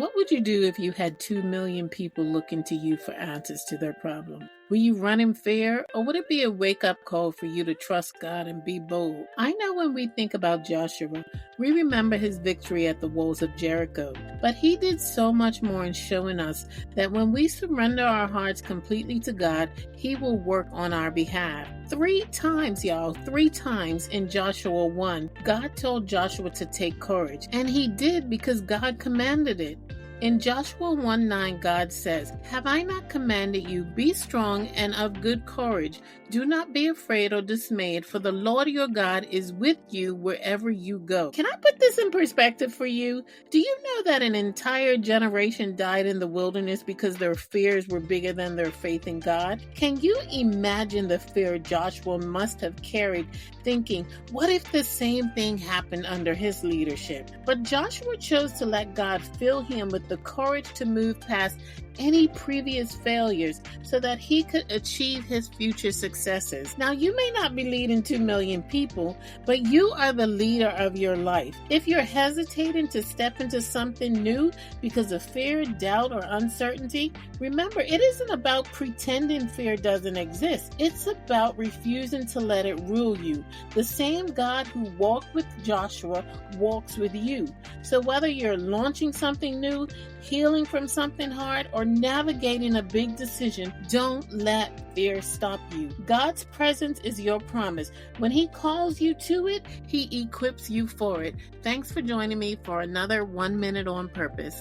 What would you do if you had 2 million people looking to you for answers to their problem? Will you run in fear, or would it be a wake-up call for you to trust God and be bold? I know when we think about Joshua, we remember his victory at the walls of Jericho, but he did so much more in showing us that when we surrender our hearts completely to God, he will work on our behalf. 3 times in Joshua 1, God told Joshua to take courage, and he did because God commanded it. In Joshua 1:9, God says, "Have I not commanded you, be strong and of good courage. Do not be afraid or dismayed, for the Lord your God is with you wherever you go." Can I put this in perspective for you? Do you know that an entire generation died in the wilderness because their fears were bigger than their faith in God? Can you imagine the fear Joshua must have carried, thinking, what if the same thing happened under his leadership? But Joshua chose to let God fill him with the courage to move past any previous failures so that he could achieve his future successes. Now, you may not be leading 2 million people, but you are the leader of your life. If you're hesitating to step into something new because of fear, doubt, or uncertainty, remember, it isn't about pretending fear doesn't exist. It's about refusing to let it rule you. The same God who walked with Joshua walks with you. So whether you're launching something new, healing from something hard, or navigating a big decision, don't let fear stop you. God's presence is your promise. When he calls you to it, he equips you for it. Thanks for joining me for another 1 Minute on Purpose.